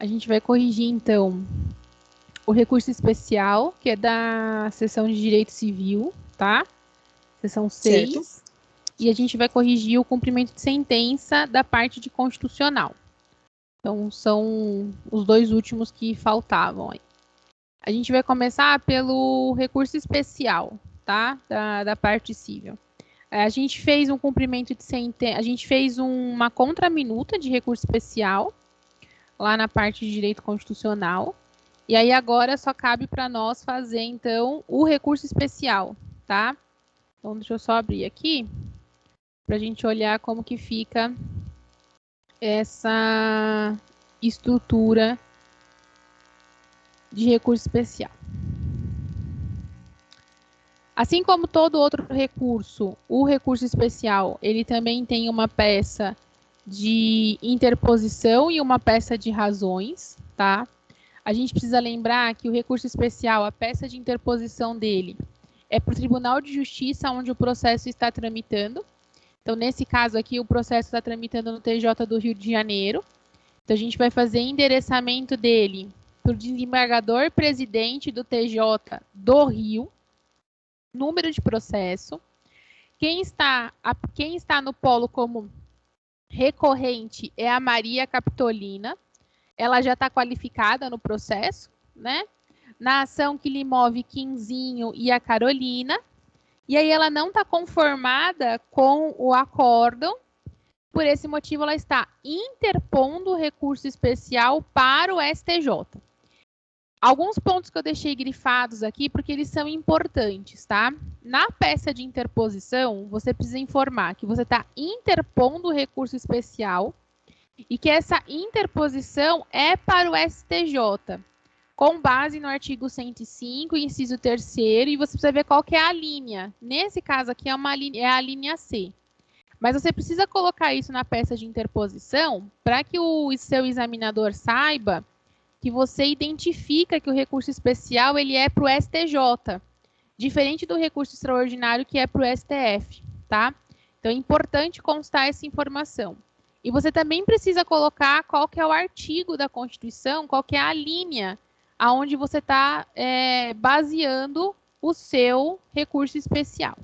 A gente vai corrigir, então, o recurso especial, que é da seção de Direito Civil, tá? Seção 6. Certo. E a gente vai corrigir o cumprimento de sentença da parte de constitucional. Então, são os dois últimos que faltavam aí. A gente vai começar pelo recurso especial, tá? Da parte civil. A gente fez um cumprimento de sentença, a gente fez uma contraminuta de recurso especial, lá na parte de direito constitucional. E aí agora só cabe para nós fazer, então, o recurso especial, tá? Então, deixa eu só abrir aqui, para a gente olhar como que fica essa estrutura de recurso especial. Assim como todo outro recurso, o recurso especial, ele também tem uma peça de interposição e uma peça de razões, tá? A gente precisa lembrar que o recurso especial, a peça de interposição dele, é para o Tribunal de Justiça onde o processo está tramitando. Então, nesse caso aqui, o processo está tramitando no TJ do Rio de Janeiro. Então, a gente vai fazer endereçamento dele para o desembargador presidente do TJ do Rio, número de processo. Quem está no polo como recorrente é a Maria Capitolina. Ela já está qualificada no processo, né? Na ação que lhe move Quinzinho e a Carolina. E aí ela não está conformada com o acórdão. Por esse motivo, ela está interpondo recurso especial para o STJ. Alguns pontos que eu deixei grifados aqui, porque eles são importantes, tá? Na peça de interposição, você precisa informar que você está interpondo o recurso especial e que essa interposição é para o STJ, com base no artigo 105, inciso 3º, e você precisa ver qual que é a linha. Nesse caso aqui é a linha C. Mas você precisa colocar isso na peça de interposição para que o seu examinador saiba que você identifica que o recurso especial ele é para o STJ, diferente do recurso extraordinário que é para o STF, tá? Então, é importante constar essa informação. E você também precisa colocar qual que é o artigo da Constituição, qual que é a linha aonde você está baseando o seu recurso especial.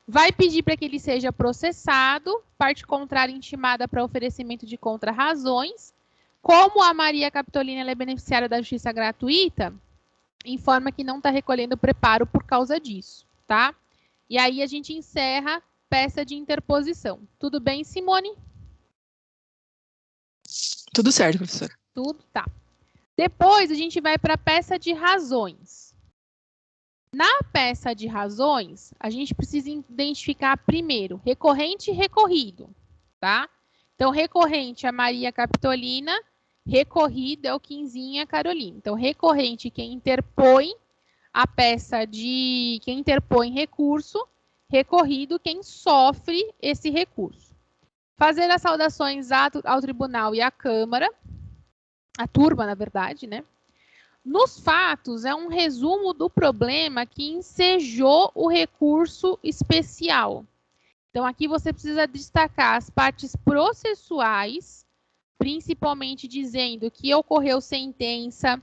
Vai pedir para que ele seja processado, parte contrária intimada para oferecimento de contrarrazões. Como a Maria Capitolina ela é beneficiária da justiça gratuita, informa que não está recolhendo preparo por causa disso, tá? E aí a gente encerra peça de interposição. Tudo bem, Simone? Tudo certo, professora. Tudo tá. Depois a gente vai para a peça de razões. Na peça de razões, a gente precisa identificar primeiro recorrente e recorrido, tá? Então, recorrente é a Maria Capitolina, recorrido é o Quinzinho e a Carolina. Então, recorrente quem interpõe a peça de... quem interpõe recurso, recorrido quem sofre esse recurso. Fazer as saudações ao tribunal e à Câmara, a turma, na verdade, né? Nos fatos, é um resumo do problema que ensejou o recurso especial. Então, aqui você precisa destacar as partes processuais, principalmente dizendo que ocorreu sentença,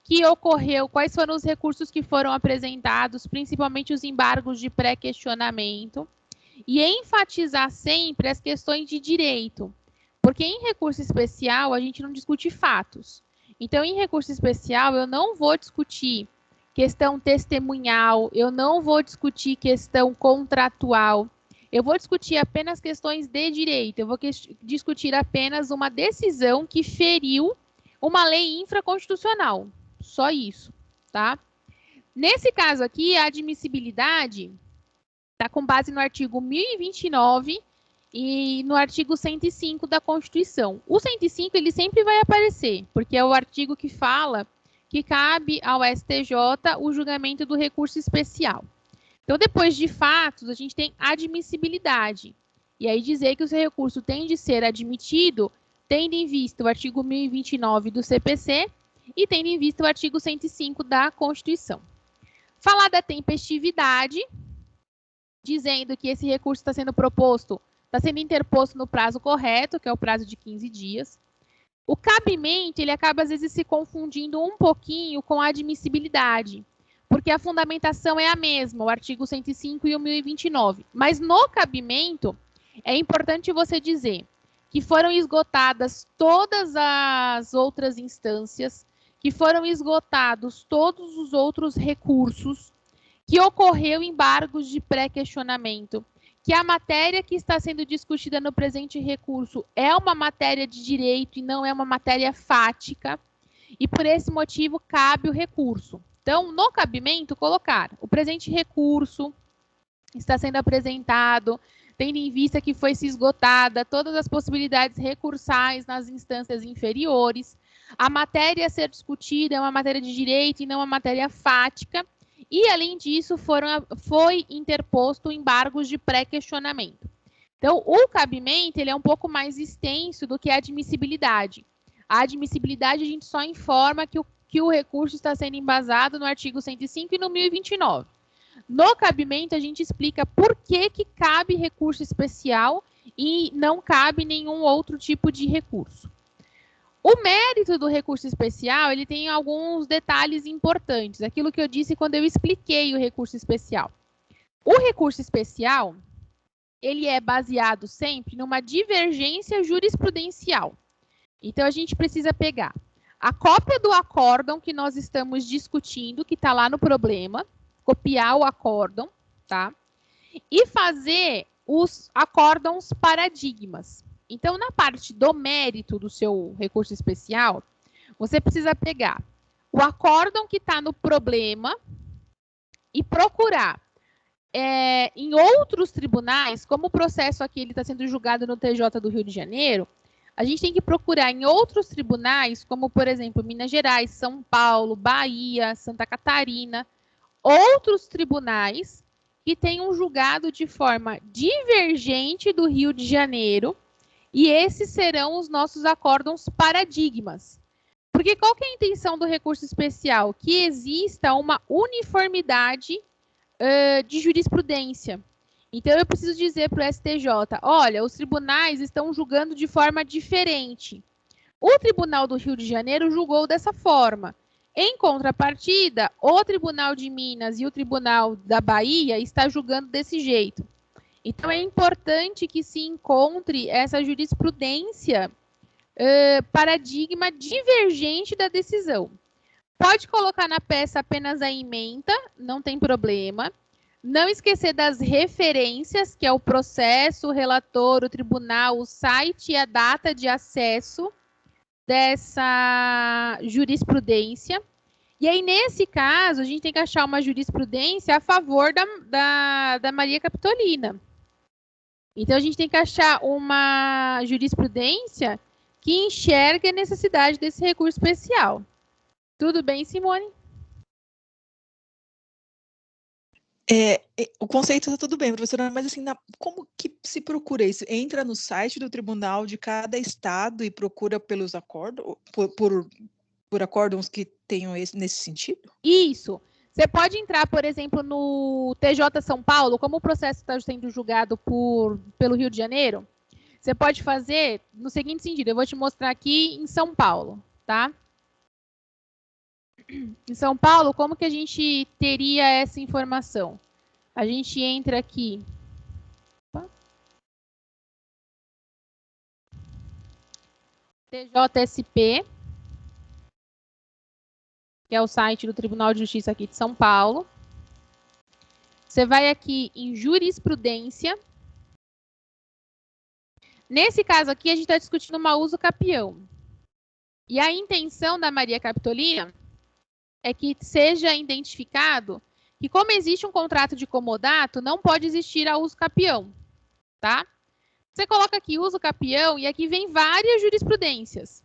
que ocorreu, quais foram os recursos que foram apresentados, principalmente os embargos de pré-questionamento, e enfatizar sempre as questões de direito, porque em recurso especial a gente não discute fatos. Então, em recurso especial, eu não vou discutir questão testemunhal, eu não vou discutir questão contratual, eu vou discutir apenas questões de direito, eu vou discutir apenas uma decisão que feriu uma lei infraconstitucional. Só isso, tá? Nesse caso aqui, a admissibilidade está com base no artigo 1029 e no artigo 105 da Constituição. O 105 ele sempre vai aparecer, porque é o artigo que fala que cabe ao STJ o julgamento do recurso especial. Então, depois de fatos, a gente tem admissibilidade. E aí dizer que o seu recurso tem de ser admitido, tendo em vista o artigo 1029 do CPC e tendo em vista o artigo 105 da Constituição. Falar da tempestividade, dizendo que esse recurso está sendo interposto no prazo correto, que é o prazo de 15 dias. O cabimento, ele acaba, às vezes, se confundindo um pouquinho com a admissibilidade, porque a fundamentação é a mesma, o artigo 105 e o 1029. Mas no cabimento, é importante você dizer que foram esgotadas todas as outras instâncias, que foram esgotados todos os outros recursos, que ocorreu embargos de pré-questionamento, que a matéria que está sendo discutida no presente recurso é uma matéria de direito e não é uma matéria fática, e por esse motivo cabe o recurso. Então, no cabimento, colocar o presente recurso está sendo apresentado, tendo em vista que foi se esgotada todas as possibilidades recursais nas instâncias inferiores, a matéria a ser discutida é uma matéria de direito e não uma matéria fática, e, além disso, foi interposto embargos de pré-questionamento. Então, o cabimento ele é um pouco mais extenso do que a admissibilidade. A admissibilidade, a gente só informa que o recurso está sendo embasado no artigo 105 e no 1029. No cabimento, a gente explica por que cabe recurso especial e não cabe nenhum outro tipo de recurso. O mérito do recurso especial, ele tem alguns detalhes importantes, aquilo que eu disse quando eu expliquei o recurso especial. O recurso especial, ele é baseado sempre numa divergência jurisprudencial. Então, a gente precisa pegar a cópia do acórdão que nós estamos discutindo, que está lá no problema, copiar o acórdão, tá? E fazer os acórdãos paradigmas. Então, na parte do mérito do seu recurso especial, você precisa pegar o acórdão que está no problema e procurar em outros tribunais, como o processo aqui está sendo julgado no TJ do Rio de Janeiro, a gente tem que procurar em outros tribunais, como, por exemplo, Minas Gerais, São Paulo, Bahia, Santa Catarina, outros tribunais que tenham julgado de forma divergente do Rio de Janeiro, e esses serão os nossos acórdãos paradigmas. Porque qual que é a intenção do recurso especial? Que exista uma uniformidade de jurisprudência. Então, eu preciso dizer para o STJ, olha, os tribunais estão julgando de forma diferente. O Tribunal do Rio de Janeiro julgou dessa forma. Em contrapartida, o Tribunal de Minas e o Tribunal da Bahia está julgando desse jeito. Então, é importante que se encontre essa jurisprudência paradigma divergente da decisão. Pode colocar na peça apenas a ementa, não tem problema. Não esquecer das referências, que é o processo, o relator, o tribunal, o site e a data de acesso dessa jurisprudência. E aí, nesse caso, a gente tem que achar uma jurisprudência a favor da Maria Capitolina. Então, a gente tem que achar uma jurisprudência que enxergue a necessidade desse recurso especial. Tudo bem, Simone? O conceito está tudo bem, professora, mas assim, como que se procura isso? Entra no site do tribunal de cada estado e procura pelos acórdãos, por acórdãos que tenham nesse sentido? Isso. Você pode entrar, por exemplo, no TJ São Paulo, como o processo está sendo julgado pelo Rio de Janeiro, você pode fazer no seguinte sentido, eu vou te mostrar aqui em São Paulo, tá? Em São Paulo, como que a gente teria essa informação? A gente entra aqui. TJSP, que é o site do Tribunal de Justiça aqui de São Paulo. Você vai aqui em jurisprudência. Nesse caso aqui, a gente está discutindo uma uso capião. E a intenção da Maria Capitolina é que seja identificado que, como existe um contrato de comodato, não pode existir a uso capião, tá? Você coloca aqui uso capião e aqui vem várias jurisprudências.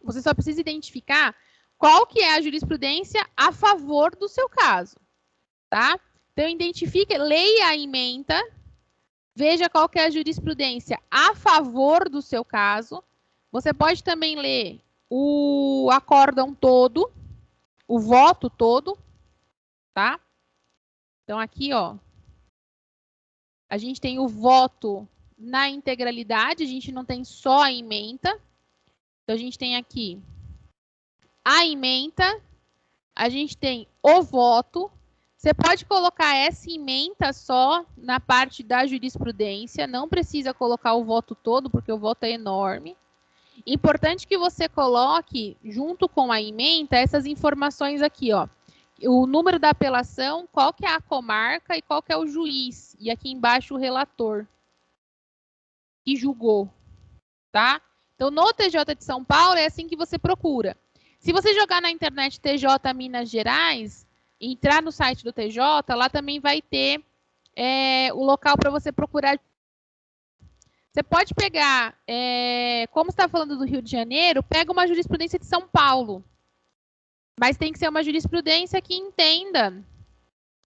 Você só precisa identificar qual que é a jurisprudência a favor do seu caso, tá? Então, identifique, leia a ementa, veja qual que é a jurisprudência a favor do seu caso. Você pode também ler o acórdão todo, o voto todo, tá? Então, aqui, ó, a gente tem o voto na integralidade, a gente não tem só a ementa. Então, a gente tem aqui a ementa, a gente tem o voto. Você pode colocar essa ementa só na parte da jurisprudência, não precisa colocar o voto todo, porque o voto é enorme. Importante que você coloque, junto com a ementa, essas informações aqui, ó. O número da apelação, qual que é a comarca e qual que é o juiz. E aqui embaixo o relator que julgou, tá? Então, no TJ de São Paulo, é assim que você procura. Se você jogar na internet TJ Minas Gerais, entrar no site do TJ, lá também vai ter o local para você procurar. Você pode pegar, como você está falando do Rio de Janeiro, pega uma jurisprudência de São Paulo. Mas tem que ser uma jurisprudência que entenda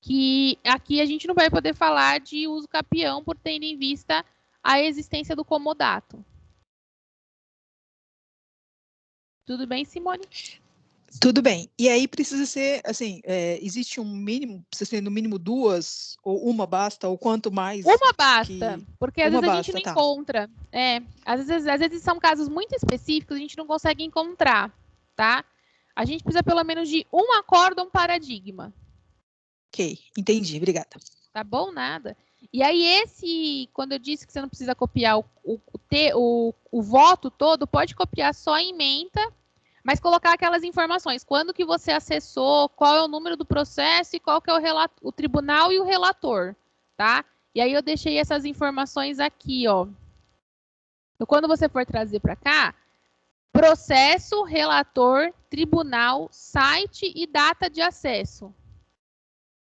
que aqui a gente não vai poder falar de uso capião por tendo em vista a existência do comodato. Tudo bem, Simone? Tudo bem. E aí precisa ser, assim, existe um mínimo, precisa ser no mínimo 2, ou uma basta, ou quanto mais? Uma basta, porque às vezes a gente não tá. encontra. Às vezes são casos muito específicos, a gente não consegue encontrar, tá? A gente precisa pelo menos de um acórdão paradigma. Ok, entendi, obrigada. Tá bom? Nada. E aí quando eu disse que você não precisa copiar o voto todo, pode copiar só a ementa, mas colocar aquelas informações. Quando que você acessou, qual é o número do processo e qual que é o tribunal e o relator, tá? E aí eu deixei essas informações aqui, ó. Então, quando você for trazer para cá, processo, relator, tribunal, site e data de acesso.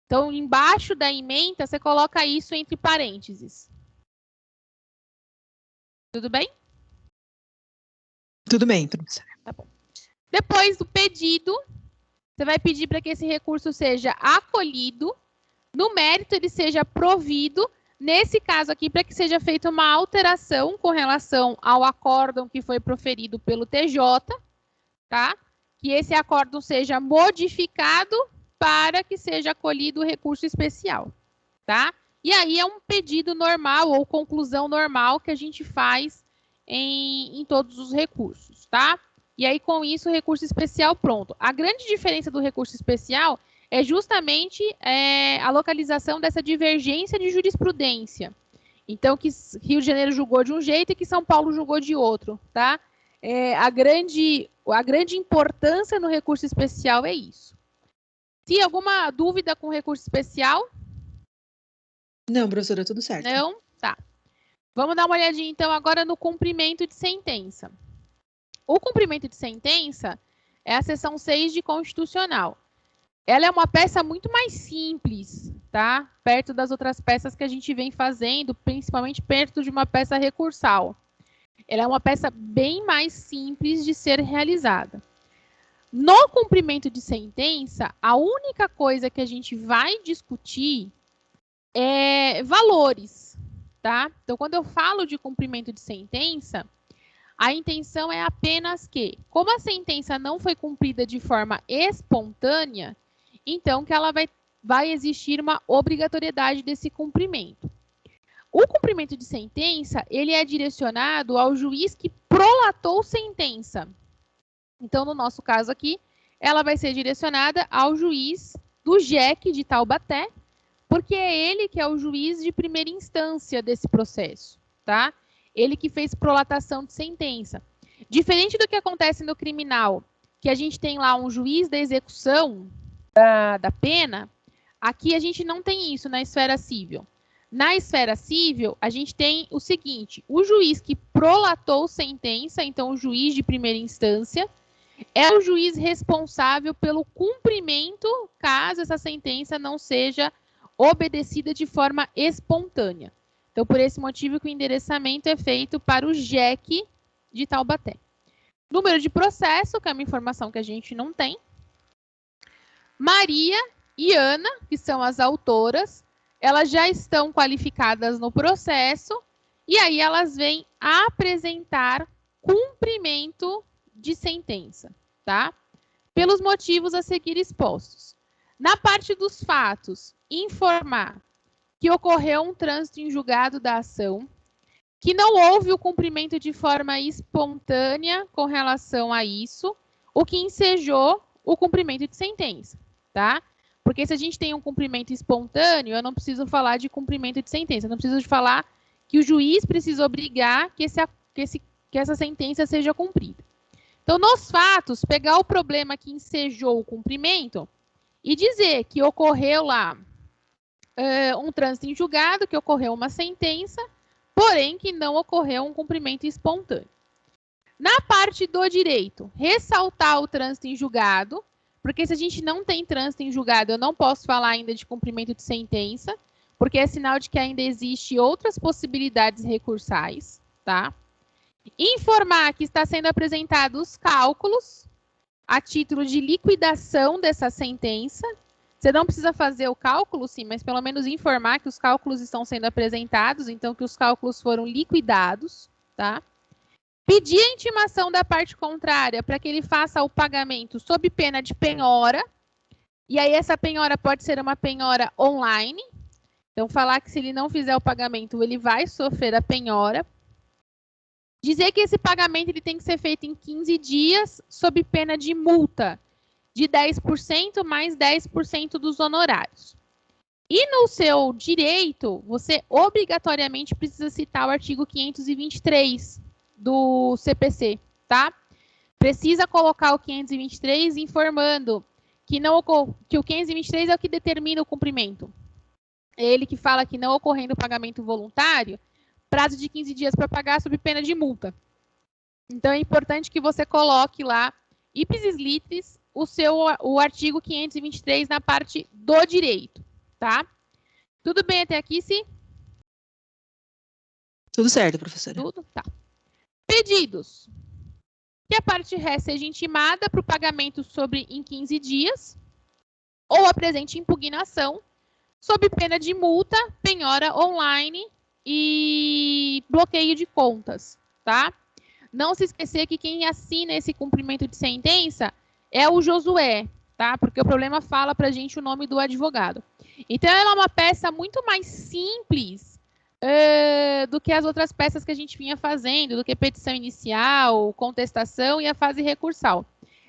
Então, embaixo da ementa, você coloca isso entre parênteses. Tudo bem? Tudo bem, professora. Tá bom. Depois do pedido, você vai pedir para que esse recurso seja acolhido. No mérito, ele seja provido. Nesse caso aqui, para que seja feita uma alteração com relação ao acórdão que foi proferido pelo TJ, tá? Que esse acórdão seja modificado para que seja acolhido o recurso especial, tá? E aí é um pedido normal ou conclusão normal que a gente faz em todos os recursos, tá? E aí, com isso, o recurso especial pronto. A grande diferença do recurso especial é justamente a localização dessa divergência de jurisprudência. Então, que Rio de Janeiro julgou de um jeito e que São Paulo julgou de outro, tá? A grande importância no recurso especial é isso. Se alguma dúvida com recurso especial? Não, professora, tudo certo. Não? Tá. Vamos dar uma olhadinha, então, agora no cumprimento de sentença. O cumprimento de sentença é a seção 6 de Constitucional. Ela é uma peça muito mais simples, tá? Perto das outras peças que a gente vem fazendo, principalmente perto de uma peça recursal. Ela é uma peça bem mais simples de ser realizada. No cumprimento de sentença, a única coisa que a gente vai discutir é valores, tá? Então, quando eu falo de cumprimento de sentença, a intenção é apenas que, como a sentença não foi cumprida de forma espontânea, então que ela vai existir uma obrigatoriedade desse cumprimento. O cumprimento de sentença, ele é direcionado ao juiz que prolatou sentença. Então, no nosso caso aqui, ela vai ser direcionada ao juiz do JEC de Taubaté, porque é ele que é o juiz de primeira instância desse processo, tá? Ele que fez prolatação de sentença. Diferente do que acontece no criminal, que a gente tem lá um juiz da execução da pena, aqui a gente não tem isso na esfera civil. Na esfera civil, a gente tem o seguinte, o juiz que prolatou sentença, então o juiz de primeira instância, é o juiz responsável pelo cumprimento, caso essa sentença não seja obedecida de forma espontânea. Então, por esse motivo que o endereçamento é feito para o JEC de Taubaté. Número de processo, que é uma informação que a gente não tem. Maria e Ana, que são as autoras, elas já estão qualificadas no processo e aí elas vêm apresentar cumprimento de sentença, tá? Pelos motivos a seguir expostos. Na parte dos fatos, informar que ocorreu um trânsito em julgado da ação, que não houve o cumprimento de forma espontânea com relação a isso, o que ensejou o cumprimento de sentença, tá? Porque se a gente tem um cumprimento espontâneo, eu não preciso falar de cumprimento de sentença, eu não preciso de falar que o juiz precisa obrigar que essa sentença seja cumprida. Então, nos fatos, pegar o problema que ensejou o cumprimento e dizer que ocorreu lá um trânsito em julgado, que ocorreu uma sentença, porém que não ocorreu um cumprimento espontâneo. Na parte do direito, ressaltar o trânsito em julgado, porque se a gente não tem trânsito em julgado, eu não posso falar ainda de cumprimento de sentença, porque é sinal de que ainda existe outras possibilidades recursais, tá? Informar que está sendo apresentados os cálculos a título de liquidação dessa sentença. Você não precisa fazer o cálculo, sim, mas pelo menos informar que os cálculos estão sendo apresentados, então que os cálculos foram liquidados, tá? Pedir a intimação da parte contrária para que ele faça o pagamento sob pena de penhora, e aí essa penhora pode ser uma penhora online, então falar que se ele não fizer o pagamento, ele vai sofrer a penhora. Dizer que esse pagamento ele tem que ser feito em 15 dias, sob pena de multa de 10% mais 10% dos honorários. E no seu direito, você obrigatoriamente precisa citar o artigo 523 do CPC, tá? Precisa colocar o 523 informando que o 523 é o que determina o cumprimento. É ele que fala que não ocorrendo o pagamento voluntário, prazo de 15 dias para pagar sob pena de multa. Então, é importante que você coloque lá, ipsis litteris, o artigo 523 na parte do direito, tá? Tudo bem até aqui, sim? Tudo certo, professora. Tudo? Tá. Pedidos. Que a parte ré seja intimada para o pagamento em 15 dias ou apresente impugnação sob pena de multa, penhora online e bloqueio de contas, tá? Não se esquecer que quem assina esse cumprimento de sentença é o Josué, tá? Porque o problema fala pra gente o nome do advogado. Então, ela é uma peça muito mais simples do que as outras peças que a gente vinha fazendo, do que petição inicial, contestação e a fase recursal.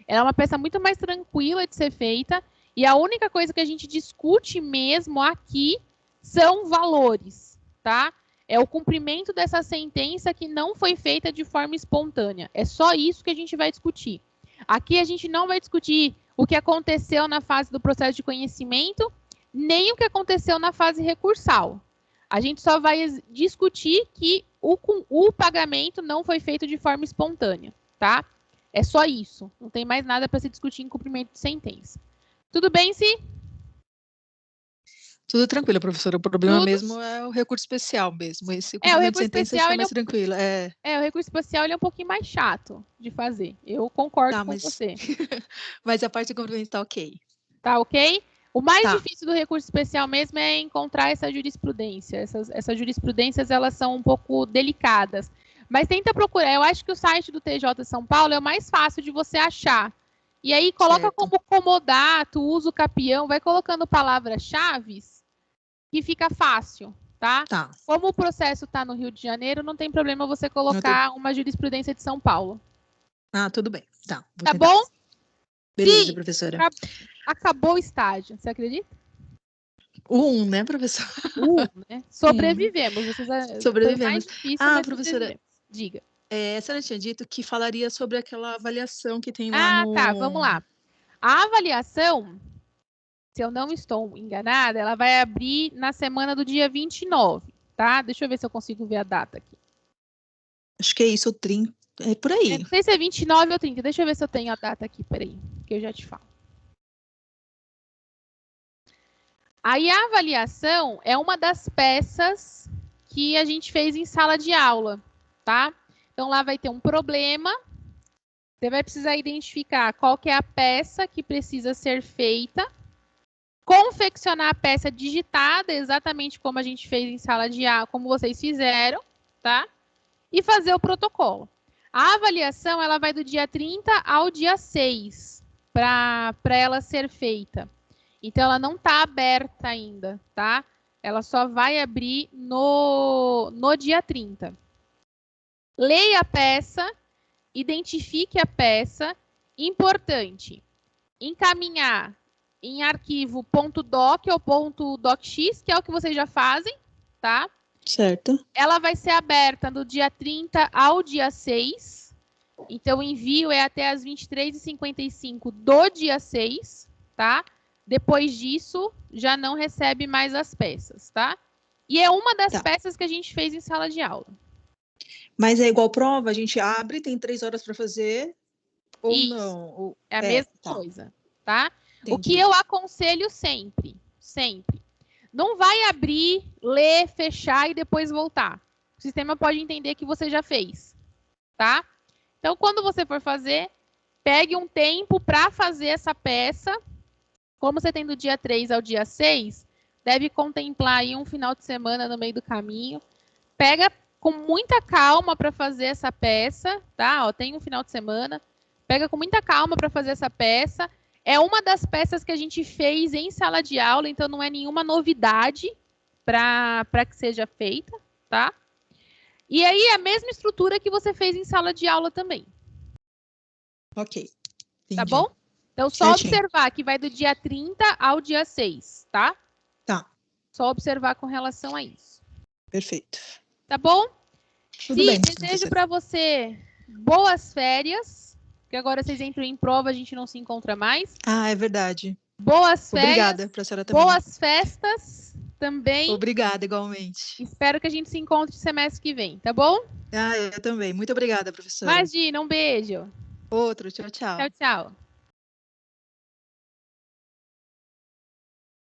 Ela é uma peça muito mais tranquila de ser feita e a única coisa que a gente discute mesmo aqui são valores, tá? É o cumprimento dessa sentença que não foi feita de forma espontânea. É só isso que a gente vai discutir. Aqui a gente não vai discutir o que aconteceu na fase do processo de conhecimento, nem o que aconteceu na fase recursal. A gente só vai discutir que o pagamento não foi feito de forma espontânea, tá? É só isso. Não tem mais nada para se discutir em cumprimento de sentença. Tudo bem, sim? Tudo tranquilo, professora. O problema mesmo é o recurso especial mesmo. Esse cumprimento de sentença está mais tranquilo. O recurso especial ele é um pouquinho mais chato de fazer. Eu concordo com você. Mas a parte do cumprimento está ok. Tá ok? O mais difícil do recurso especial mesmo é encontrar essa jurisprudência. Essas jurisprudências, elas são um pouco delicadas. Mas tenta procurar. Eu acho que o site do TJ São Paulo é o mais fácil de você achar. E aí, coloca como comodato, uso capião, vai colocando palavras-chave que fica fácil, tá? Como o processo está no Rio de Janeiro, não tem problema você colocar uma jurisprudência de São Paulo. Tudo bem. Tá bom? Beleza, sim, professora. Acabou o estágio, você acredita? Né, professora? Né? Sobrevivemos. Sobrevivemos. Professora, diga. A senhora tinha dito que falaria sobre aquela avaliação que tem lá no... Vamos lá. A avaliação, se eu não estou enganada, ela vai abrir na semana do dia 29, tá? Deixa eu ver se eu consigo ver a data aqui. Acho que é isso, 30, é por aí. Não sei se é 29 ou 30, deixa eu ver se eu tenho a data aqui, peraí, que eu já te falo. Aí a avaliação é uma das peças que a gente fez em sala de aula, tá? Então, lá vai ter um problema, você vai precisar identificar qual que é a peça que precisa ser feita, confeccionar a peça digitada, exatamente como a gente fez em sala de aula, como vocês fizeram, tá? E fazer o protocolo. A avaliação, ela vai do dia 30 ao dia 6, para ela ser feita. Então, ela não está aberta ainda, tá? Ela só vai abrir no dia 30. leia a peça, identifique a peça. Importante, encaminhar em arquivo .doc ou .docx, que é o que vocês já fazem, tá? Certo. Ela vai ser aberta do dia 30 ao dia 6. Então, o envio é até as 23h55 do dia 6, tá? Depois disso, já não recebe mais as peças, tá? E é uma das peças que a gente fez em sala de aula. Mas é igual prova? A gente abre, tem 3 horas para fazer ou Isso. não? É a mesma coisa, tá? Entendi. O que eu aconselho sempre, não vai abrir, ler, fechar e depois voltar. O sistema pode entender que você já fez, tá? Então, quando você for fazer, pegue um tempo para fazer essa peça. Como você tem do dia 3 ao dia 6, deve contemplar aí um final de semana no meio do caminho. Pega com muita calma para fazer essa peça, tá? Ó, tem um final de semana. Pega com muita calma para fazer essa peça. É uma das peças que a gente fez em sala de aula, então não é nenhuma novidade para que seja feita, tá? E aí é a mesma estrutura que você fez em sala de aula também. Ok. Entendi. Tá bom? Então, só observar que vai do dia 30 ao dia 6, tá? Tá. Só observar com relação a isso. Perfeito. Tá bom? Tudo bem. Desejo para você boas férias, que agora vocês entram em prova, a gente não se encontra mais. Ah, é verdade. Boas férias. Obrigada, professora, também. Boas festas também. Obrigada, igualmente. Espero que a gente se encontre semestre que vem, tá bom? Ah, eu também. Muito obrigada, professora. Imagina, um beijo. Outro, tchau, tchau. Tchau, tchau.